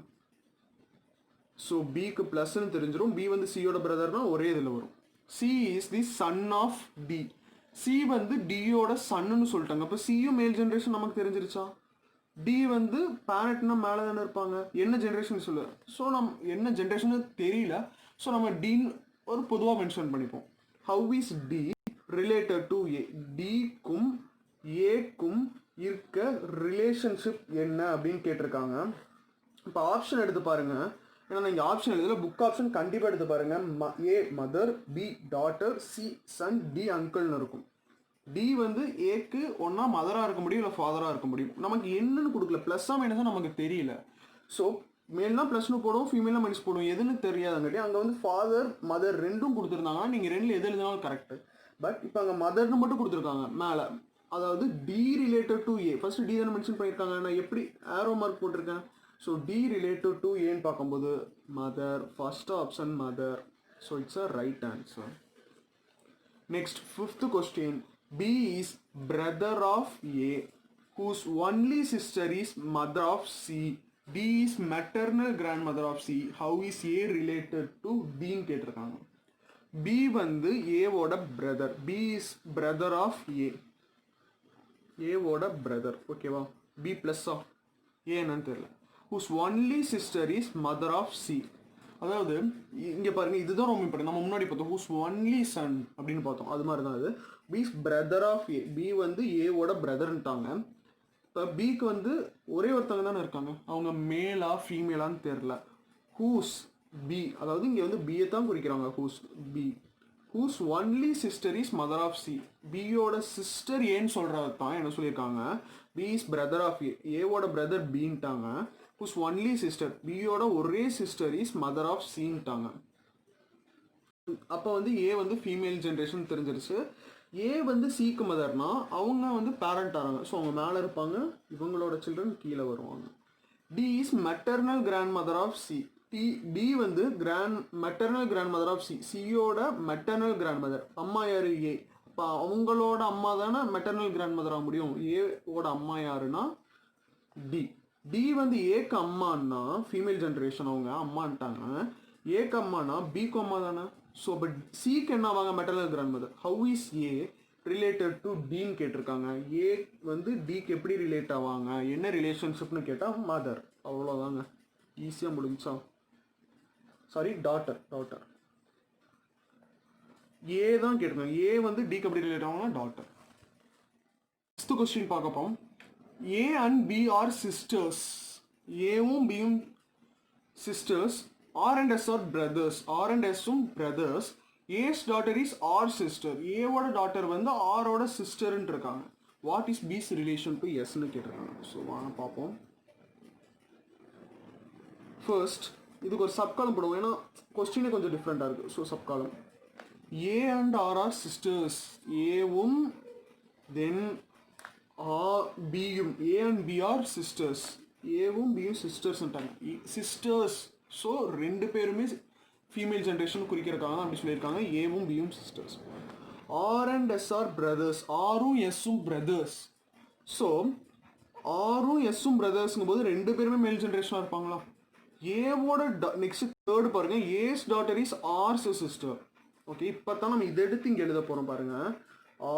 ஸோ பிக்கு ப்ளஸ்ன்னு தெரிஞ்சிடும். பி வந்து சியோட பிரதர்னா ஒரே இதில் வரும். C is the son of D. C வந்து டியோட சன்னு சொல்லிட்டாங்க. அப்போ சியும் மேல் ஜென்ரேஷன் நமக்கு தெரிஞ்சிருச்சா? டி வந்து பேரண்ட்னா மேலே தானே இருப்பாங்க. என்ன ஜென்ரேஷன் சொல்லு. ஸோ என்ன ஜென்ரேஷன் தெரியல. ஸோ நம்ம டின்னு ஒரு பொதுவாக மென்ஷன் பண்ணிப்போம். How is D related to A? டிக்கும் ஏக்கும் இருக்க ரிலேஷன்ஷிப் என்ன அப்படின்னு கேட்டிருக்காங்க. இப்போ ஆப்ஷன் எடுத்து பாருங்க. ஏன்னா நீங்கள் ஆப்ஷன் எழுதல, புக் ஆப்ஷன் கண்டிப்பாக எடுத்து பாருங்க. A mother, B daughter, C son, D அங்கிள்னு இருக்கும். டி வந்து ஏக்கு ஒன்றா மதராக இருக்க முடியும், இல்லை ஃபாதராக இருக்க முடியும். நமக்கு என்னன்னு கொடுக்கல, ப்ளஸ்ஸாக மைனஸாக நமக்கு தெரியல. ஸோ மேல்னா ப்ளஸ்னு போடுவோம், ஃபீமேல்னா மைனஸ் போடுவோம். எதுன்னு தெரியாதங்காட்டி அங்கே வந்து ஃபாதர் மதர் ரெண்டும் கொடுத்துருந்தாங்கன்னா நீங்கள் ரெண்டில் எது எழுதினாலும் கரெக்டு. பட் இப்போ அங்கே மதர்னு மட்டும் கொடுத்துருக்காங்க மேலே. அதாவது D related to A. First D தானே மென்ஷன் பண்ணியிருக்காங்க. நான் எப்படி ஆரோ மார்க் போட்டிருக்கேன். ஸோ டி ரிலேட்டட் டு ஏன்னு பார்க்கும்போது mother, first option mother. So it's a right answer. Next 5th question, B is brother of A, whose only sister is mother of C. D is maternal grandmother of C. How is A related to D ன்னு கேட்டிருக்காங்க. B வந்து ஏவோட brother. B is brother of A. ஏவோட brother. ஓகேவா. B plus of A என்னன்னு தெரியல. whose only sister is mother of C. அதாவது இங்கே பாருங்கள், இதுதான் ரொம்ப இம்பார்ட்டன். நம்ம முன்னாடி பார்த்தோம் whose only son அப்படின்னு பார்த்தோம். அது மாதிரி தான் இது. B is brother of A. B வந்து ஏவோட பிரதர்ன்ட்டாங்க. இப்போ பிக்கு வந்து ஒரே ஒருத்தவங்க தானே இருக்காங்க. அவங்க மேலா ஃபீமேலான்னு தெரில. ஹூஸ் பி, அதாவது இங்கே வந்து பியை தான் குறிக்கிறாங்க. Whose B. Whose only sister is mother of C. பியோட சிஸ்டர் ஏன்னு சொல்கிறது தான் என்ன சொல்லியிருக்காங்க. B is brother of A. ஏவோட பிரதர் பின்ட்டாங்க. ஹூஸ் ஒன்லி சிஸ்டர், பியோட ஒரே சிஸ்டர் இஸ் மதர் ஆஃப் சின்ட்டாங்க. அப்போ வந்து ஏ வந்து ஃபீமேல் ஜென்ரேஷன் தெரிஞ்சிருச்சு. ஏ வந்து சிக்கு மதர்னா அவங்க வந்து பேரண்ட் ஆகிறாங்க. ஸோ அவங்க மேலே இருப்பாங்க, இவங்களோட சில்ட்ரன் கீழே வருவாங்க. D is maternal grandmother of C. D வந்து maternal grandmother of C. சியோட மெட்டர்னல் கிராண்ட் மதர். அம்மா யாரு? ஏ. இப்போ அவங்களோட அம்மா தானே மெட்டர்னல் கிராண்ட் மதர் ஆக முடியும். ஏவோட அம்மா யாருன்னா டி. டி வந்து ஏக்கு அம்மான்னா ஃபீமேல் ஜென்ரேஷன், அவங்க அம்மான்ட்டாங்க. ஏக்கு அம்மானா பிக்கு அம்மா தானே. ஸோ பட் சிக்கு என்ன ஆவாங்க? Maternal grandmother. How is A related to டின்னு கேட்டிருக்காங்க. ஏ வந்து டிக்கு எப்படி ரிலேட் ஆவாங்க, என்ன ரிலேஷன்ஷிப்னு கேட்டால் மதர். அவ்வளோதாங்க, ஈஸியாக முடிஞ்சா. Sorry, daughter. ஏ தான் கேட்டிருக்காங்க. ஏ வந்து டிக்கு எப்படி ரிலேட் ஆவாங்கன்னா டாட்டர். நெக்ஸ்ட் கொஸ்டின் பார்க்க போகிறோம். A and B are sisters. ஏவும் பியும் sisters. R and S are brothers. R and எஸ்ஸும் brothers. A's daughter is R sister. ஏவோட டாட்டர் வந்து ஆரோட சிஸ்டர்ன்னு இருக்காங்க. What is B's relation to எஸ்ன்னு கேட்டிருக்காங்க. ஸோ வாங்க பார்ப்போம். ஃபர்ஸ்ட் இதுக்கு ஒரு சப்காலம் போடுவோம், ஏன்னா கொஸ்டினே கொஞ்சம் டிஃப்ரெண்டாக இருக்குது. So sub column A and R are sisters. ஏவும் தென் பியும். A and B are sisters. ஏவும் பியும் சிஸ்டர்ஸ்ன்ட்டாங்க. சிஸ்டர்ஸ். ஸோ ரெண்டு பேருமே ஃபீமேல் ஜென்ரேஷன் குறிக்கிறக்காக அப்படி சொல்லியிருக்காங்க. ஏவும் பியும் sisters. R and S are brothers. ஆரும் எஸ்ஸும் பிரதர்ஸ். ஸோ ஆரும் எஸ்ஸும் பிரதர்ஸ்ங்கும் போது ரெண்டு பேருமே மேல் ஜென்ரேஷனாக இருப்பாங்களா? ஏவோட நெக்ஸ்ட் தேர்டு பாருங்க. A's daughter is R's sister. Okay, இப்போ தான் நம்ம இதை எடுத்து இங்கே எழுத போகிறோம் பாருங்க.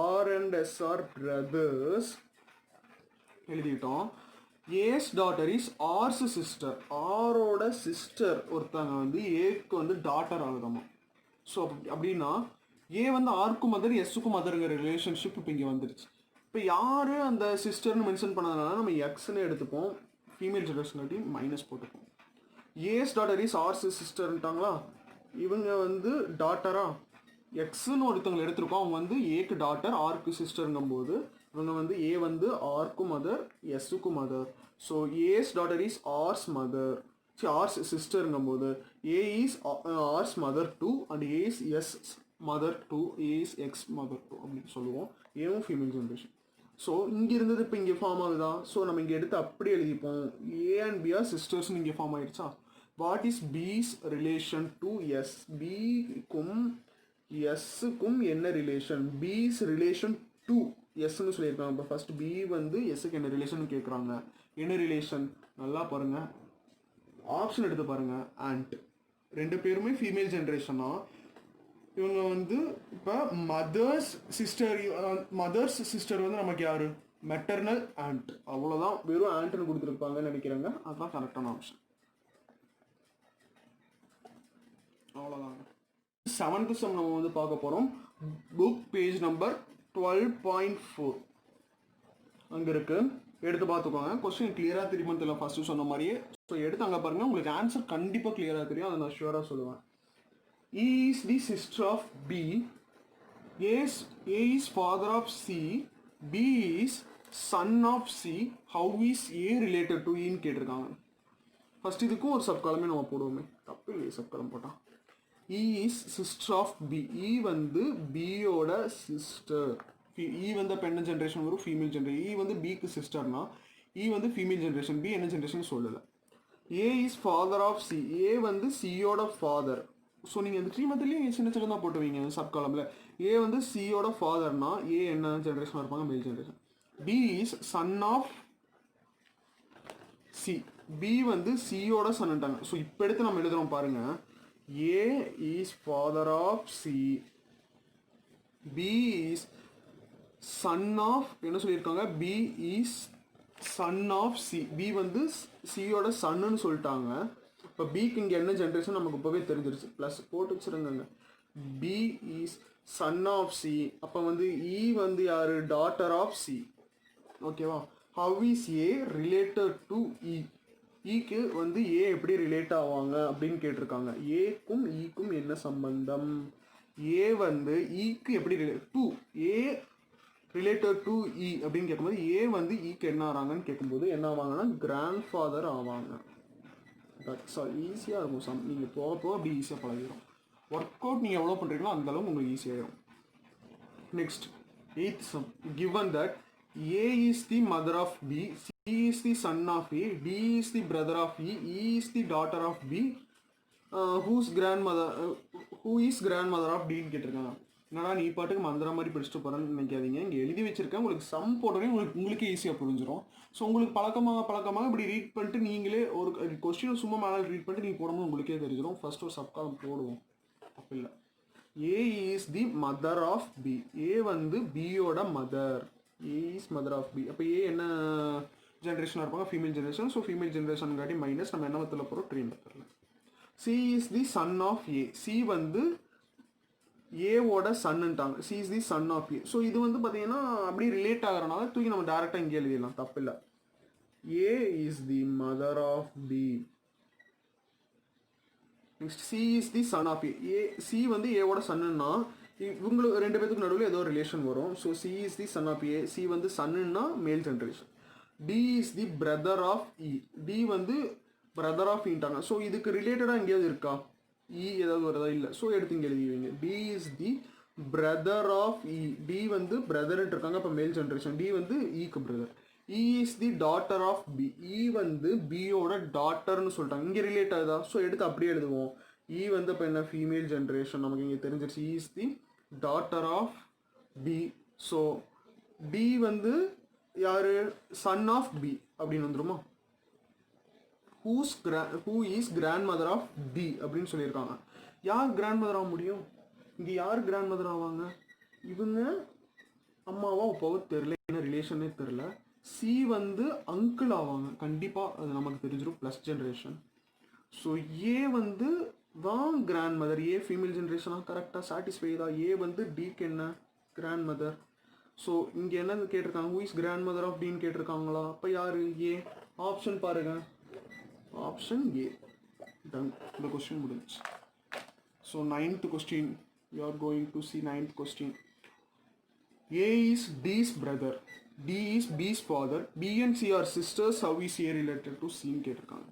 R and S are brothers எழுதிட்டோம். A's daughter is R's sister. ஆரோட சிஸ்டர் ஒருத்தங்க வந்து ஏக்கு வந்து டாட்டர் ஆகுதாமா. ஸோ அப்படின்னா ஏ வந்து ஆர்க்கும் மதர் எஸ்ஸுக்கும் மதருங்கிற ரிலேஷன்ஷிப் இப்போ இங்கே வந்துருச்சு. இப்போ யார் அந்த சிஸ்டர்னு மென்ஷன் பண்ணதுனால நம்ம எக்ஸ்ன்னு எடுத்துப்போம். ஃபீமேல் ஜென்ரேஷன் மைனஸ் போட்டுப்போம். ஏஸ் டாட்டர் இஸ் ஆர்ஸ் சிஸ்டர்ன்ட்டாங்களா. இவங்க வந்து டாட்டரா எக்ஸ்ன்னு ஒருத்தவங்களை எடுத்திருக்கோம். அவங்க வந்து ஏக்கு டாட்டர் ஆர்க்கு சிஸ்டருங்கும் போது இவங்க வந்து ஏ வந்து ஆர்க்கும் மதர் எஸ்ஸுக்கும் mother. So A's daughter is R's mother, R's சிஸ்டருங்கும் போது A is R's mother too and A is S mother too, A is X mother too அப்படின்னு சொல்லுவோம். ஏவும் ஃபீமேல் ஜென்ரேஷன். ஸோ இங்கே இருந்தது இப்போ இங்கே ஃபார்ம் ஆகுதா? ஸோ நம்ம இங்கே எடுத்து அப்படி எழுதிப்போம். ஏ அண்ட் பி ஆர் சிஸ்டர்ஸ்னு இங்கே ஃபார்ம் ஆகிடுச்சா? What is B's relation to S? பிக்கும் எஸ்ஸுக்கும் என்ன ரிலேஷன்? பிஸ் ரிலேஷன் டு எஸ்ன்னு சொல்லியிருக்காங்க. இப்போ ஃபர்ஸ்ட் பி வந்து எஸ்ஸுக்கு என்ன ரிலேஷன் கேட்குறாங்க. என்ன ரிலேஷன்? நல்லா பாருங்கள், ஆப்ஷன் எடுத்து பாருங்கள். ஆண்ட். ரெண்டு பேருமே ஃபீமேல் ஜென்ரேஷனா. இவங்க வந்து இப்போ மதர்ஸ் சிஸ்டர் வந்து நமக்கு யாரு? Maternal and. அவ்வளோதான், வெறும் ஆண்ட்னு கொடுத்துருப்பாங்கன்னு நினைக்கிறாங்க. அதுதான் கரெக்டான ஆப்ஷன். அவ்வளோதாங்க. செவன்த் சம் நம்ம வந்து பார்க்க போகிறோம். புக் பேஜ் நம்பர் 12.4 அங்கே இருக்குது. எடுத்து பார்த்துக்கோங்க. கொஸ்டின் கிளியராக தெரியுமா தெரியல, ஃபஸ்ட்டு சொன்ன மாதிரியே. ஸோ எடுத்து அங்கே பாருங்கள், உங்களுக்கு ஆன்சர் கண்டிப்பாக கிளியராக தெரியும். அதை நான் ஷுவராக சொல்லுவேன். E is the sister of B. A is father of C. B is son of C. How is A related to E ன்னு கேட்டிருக்காங்க. ஃபர்ஸ்ட் இதுக்கும் ஒரு சப்காலமே நம்ம போடுவோமே, தப்பு இல்லையே சப்காலம் போட்டால். E is sister of B. E வந்து பியோட சிஸ்டர். E வந்து இப்போ என்ன ஜென்ரேஷன் வரும்? Female generation. E வந்து பிக்கு சிஸ்டர்னா E வந்து ஃபீமேல் ஜென்ரேஷன். B என்ன ஜென்ரேஷன் சொல்லலை. A is father of C. A வந்து சியோட ஃபாதர். ஸோ நீங்கள் இந்த த்ரீ சின்ன சின்ன தான் போட்டுவீங்க சப் காலமில். ஏ வந்து சியோட ஃபாதர்னா ஏ என்ன ஜென்ரேஷனாக இருப்பாங்க? Male generation. B is son of C. B வந்து சியோட சன்ட்டாங்க. ஸோ இப்போ எடுத்து நம்ம எழுதுகிறோம் பாருங்கள். A is father of C. B is son of என்ன சொல்லியிருக்காங்க? B is son of C. B வந்து சியோட சன்னுன்னு சொல்லிட்டாங்க. இப்போ பிக்கு இங்கே என்ன ஜென்ரேஷன் நமக்கு இப்போவே தெரிஞ்சிருச்சு. ப்ளஸ் போட்டு வச்சுருங்க. B is son of C. அப்போ வந்து இ வந்து யார்? Daughter of C. ஓகேவா? How is A related to E? ஈக்கு வந்து ஏ எப்படி ரிலேட் ஆவாங்க அப்படின்னு கேட்டிருக்காங்க. ஏக்கும் ஈக்கும் என்ன சம்பந்தம்? ஏ வந்து ஈக்கு எப்படி டு ஏ ரிலேட்டட் டு இ அப்படின்னு கேட்கும்போது ஏ வந்து ஈக்கு என்ன ஆகிறாங்கன்னு கேட்கும்போது என்ன ஆவாங்கன்னா கிராண்ட் ஃபாதர் ஆவாங்க. That's all. ஈஸியாக இருக்கும் சம். நீங்கள் போக போக அப்படி ஈஸியாக பழகிடும். ஒர்க் அவுட் நீங்கள் எவ்வளோ பண்ணுறீங்களோ அந்தளவுக்கு உங்களுக்கு ஈஸியாகிடும். Next 8th sum. Given that A is the mother of B, E is the son of A, D is the brother of E is the daughter of B, who is grandmother of Dன்னு கேட்டிருக்காங்க. என்னடா நீ பாட்டுக்கு மந்திர மாதிரி படிச்சுட்டு போகிறேன்னு நினைக்காதீங்க. இங்கே எழுதி வச்சிருக்கேன், உங்களுக்கு சம் போட்டோடனே உங்களுக்கு ஈஸியாக புரிஞ்சிடும். ஸோ உங்களுக்கு பழக்கமாக இப்படி ரீட் பண்ணிட்டு நீங்களே ஒரு கொஸ்டின் சும்மா மேலே ரீட் பண்ணிட்டு நீங்கள் போடும்போது உங்களுக்கே தெரிஞ்சிடும். ஃபர்ஸ்ட் ஒரு சப்காலம் போடுவோம், அப்போ இல்லை. A is the mother of B. A வந்து பியோட mother. A is mother of B. அப்போ ஏ என்ன ஜென்ரேஷனாக இருப்பாங்க? Female generation. So female generation காட்டி மைனஸ் நம்ம என்ன மெத்தடில் போகிறோம்? ட்ரீ மெத்தடில். C is the son of A. C வந்து ஏவோட சன்னுட்டாங்க. C is the son of A. So இது வந்து பார்த்தீங்கன்னா அப்படியே ரிலேட் ஆகிறனால தூக்கி நம்ம டேரெக்டாக இங்கே எழுதிடலாம், தப்பு இல்லை. A is the mother of B. Next C is the son of A. C வந்து ஏவோட சன்னுன்னா இவங்களுக்கு ரெண்டு பேத்துக்கு நடுவில் ஏதோ ரிலேஷன் வரும். So C is the son of A. C வந்து சன்னுன்னா male generation. D is the brother of E. D வந்து பிரதர் ஆஃப் இன்ட்டாங்க. ஸோ இதுக்கு ரிலேட்டடாக எங்கேயாவது இருக்கா? இ ஏதாவது வருதா? இல்லை. ஸோ எடுத்து இங்கே எழுதிவிங்க. D is the brother of E. D வந்து பிரதர்ன்ட்டு இருக்காங்க, அப்போ மேல் ஜென்ரேஷன். டி வந்து ஈக்கு brother. E is the daughter of B. E வந்து பியோட டாட்டர்னு சொல்லிட்டாங்க, இங்கே ரிலேட் ஆகுதா? ஸோ எடுத்து அப்படியே எழுதுவோம். இ வந்து இப்போ என்ன? Female generation. நமக்கு இங்கே தெரிஞ்சிருச்சு. E is the daughter of B. So D வந்து யார்? சன் ஆஃப் பி அப்படின்னு வந்துருமா? Who is grandmother of D அப்படின்னு சொல்லியிருக்காங்க. யார் கிராண்ட் மதர் ஆக முடியும்? இங்கே யார் கிராண்ட் மதர் ஆவாங்க? இவங்க அம்மாவா அப்பாவோ தெரில, என்ன ரிலேஷனே தெரில. சி வந்து அங்கிள் ஆவாங்க கண்டிப்பாக, அது நமக்கு தெரிஞ்சிடும், ப்ளஸ் ஜென்ரேஷன். ஸோ ஏ வந்து தான் கிராண்ட் மதர். ஏ ஃபீமேல் ஜென்ரேஷனாக கரெக்டாக சாட்டிஸ்ஃபை தான். ஏ வந்து டிக்கு என்ன? Grand mother. ஸோ இங்கே என்ன கேட்டிருக்காங்க? Who is grandmother of டின்னு கேட்டிருக்காங்களா? அப்போ யார்? ஏ. ஆப்ஷன் பாருங்கள், ஆப்ஷன் ஏ. டன். இந்த கொஸ்டின் முடிஞ்சு. So 9th question, you are going to see 9th question. A is D's brother, D is B's father, B and C are sisters, how is A related to சின்னு கேட்டிருக்காங்க.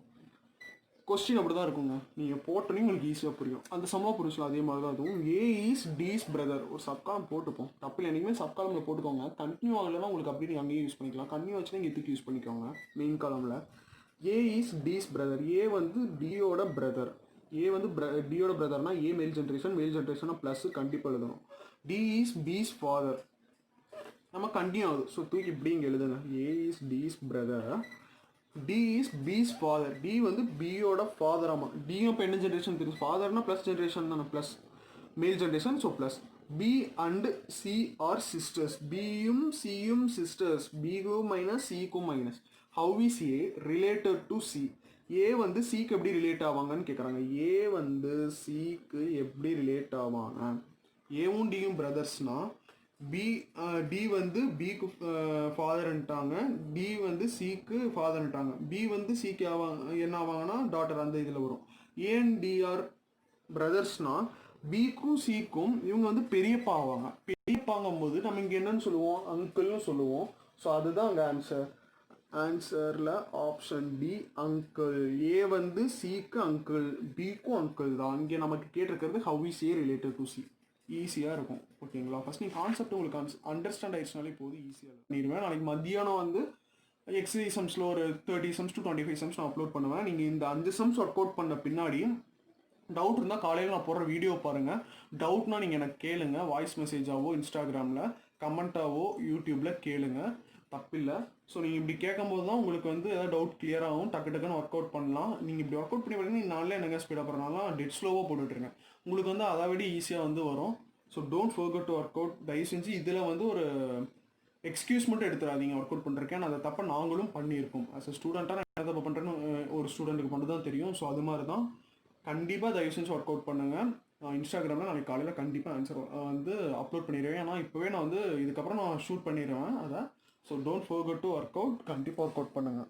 Question அப்படி தான் இருக்குங்க, நீங்கள் போட்டோன்னே உங்களுக்கு ஈஸியாக புரியும். அந்த சம்பவம் புரிஞ்சிக்கலாம், அதே மாதிரி தான் அதுவும். ஏ இஸ் டிஸ் பிரதர். ஒரு சப்காலம் போட்டுப்போம், தப்பில் என்றைக்குமே சப்காலமில் போட்டுக்கோங்க. கண்டினியூ ஆகலைன்னா உங்களுக்கு அப்படி நீங்கள் அங்கேயும் யூஸ் பண்ணிக்கலாம். கண்டினியூ வச்சுன்னா இங்கே தூக்கி யூஸ் பண்ணிக்கோங்க மெயின் காலமில். A is D's brother. A வந்து டியோட பிரதர். ஏ வந்து டியோட பிரதர்னா ஏ மேல் ஜென்ரேஷன், மேல் ஜென்ரேஷனா ப்ளஸ் கண்டிப்பாக எழுதணும். டி இஸ் பிஸ் ஃபாதர், நம்ம கண்டினியூ ஆகுது. ஸோ தூக்கி இப்படி இங்கே எழுதுங்க. A is D's brother, D is B's father. D வந்து பியோட ஃபாதர். ஆமாம், டியும் இப்போ என்ன ஜென்ரேஷன் தெரியும்? ஃபாதர்னா ப்ளஸ் ஜென்ரேஷன் தானே, plus male generation. So plus. B and C are sisters. பியும் சியும் சிஸ்டர்ஸ். பிக்கும் மைனஸ் சிக்கும் minus. How is A related to C? A வந்து சிக்கு எப்படி ரிலேட் ஆவாங்கன்னு கேட்குறாங்க. ஏ வந்து சிக்கு எப்படி ரிலேட் ஆவாங்க? ஏவும் டியும் பிரதர்ஸ்னால் டி வந்து பிக்கு ஃபாதர்ன்ட்டாங்க, டி வந்து சிக்கு ஃபாதர்ன்ட்டாங்க. பி வந்து சிக்கு என்ன ஆவாங்கன்னா டாட்டர், அந்த இதில் வரும். ஏன் டிஆர் பிரதர்ஸ்னால் பிக்கும் சிக்கும் இவங்க வந்து பெரியப்பா ஆவாங்க. பெரியப்பாங்கும் போது நம்ம இங்கே என்னன்னு சொல்லுவோம்? அங்கிள்னு சொல்லுவோம். ஸோ அதுதான் அங்கே ஆன்சர். ஆன்சரில் ஆப்ஷன் டி அங்கிள். ஏ வந்து சிக்கு அங்கிள், பிக்கும் அங்கிள் தான். இங்கே நமக்கு கேட்டிருக்கிறது how is A related to C. ஈஸியாக இருக்கும், ஓகேங்களா? ஃபஸ்ட் நீங்கள் கான்செப்ட் உங்களுக்கு அண்டர்ஸ்டாண்ட் ஆயிடுச்சுனாலே போதும், ஈஸியாக பண்ணிடுவேன். நாளைக்கு மத்தியானம் வந்து எக்ஸசைஸ் சம்ஸில் ஒரு 30 sums to 25 sums நான் அப்லோட் பண்ணுவேன். நீங்கள் இந்த 5 sums ஒர்க் அவுட் பண்ண பின்னாடி டவுட் இருந்தால் காலையில் நான் போடுற வீடியோ பாருங்கள். டவுட்னா நீங்கள் எனக்கு கேளுங்க, வாய்ஸ் மெசேஜாவோ இன்ஸ்டாகிராமில் கமெண்ட்டாவோ யூடியூப்பில் கேளுங்க, தப்பில்லை. ஸோ நீங்கள் இப்படி கேட்கும்போது தான் உங்களுக்கு வந்து ஏதாவது டவுட் கிளியர் ஆகும், டக்கு டக்குன்னு ஒர்க் அவுட் பண்ணலாம். நீங்கள் இப்படி ஒர்க் அவுட் பண்ணி பார்த்தீங்கன்னா நீங்கள் நாளில் என்னங்க ஸ்பீடாக போகிறனால டெட் ஸ்லோவாக போட்டுட்ருங்க, உங்களுக்கு வந்து அதை விட ஈஸியாக வந்து வரும். So don't forget to work out. தயவு செஞ்சு இதில் வந்து ஒரு எக்ஸ்கியூஸ் மட்டும் எடுத்துடாதீங்க ஒர்க் அவுட் பண்ணுறேன். அந்த தப்பை நாங்களும் பண்ணியிருக்கோம். ஆஸ் அ ஸ்டூடெண்ட்டாக நான் என்ன தப்பு பண்ணுறேன்னு ஒரு ஸ்டூடெண்ட்டுக்கு மட்டும் தான் தெரியும். ஸோ அது மாதிரி தான் கண்டிப்பாக தயவு செஞ்சு ஒர்க் அவுட் பண்ணுங்கள். இன்ஸ்டாகிராமில் நாளைக்கு காலையில் கண்டிப்பாக ஆன்சர் வந்து அப்லோட் பண்ணிடுவேன். ஏன்னா இப்போவே நான் வந்து இதுக்கப்புறம் நான் ஷூட் பண்ணிடுவேன் அதை. So don't forget to work out, கண்டிப்பாக ஒர்க் அவுட் பண்ணுங்கள்.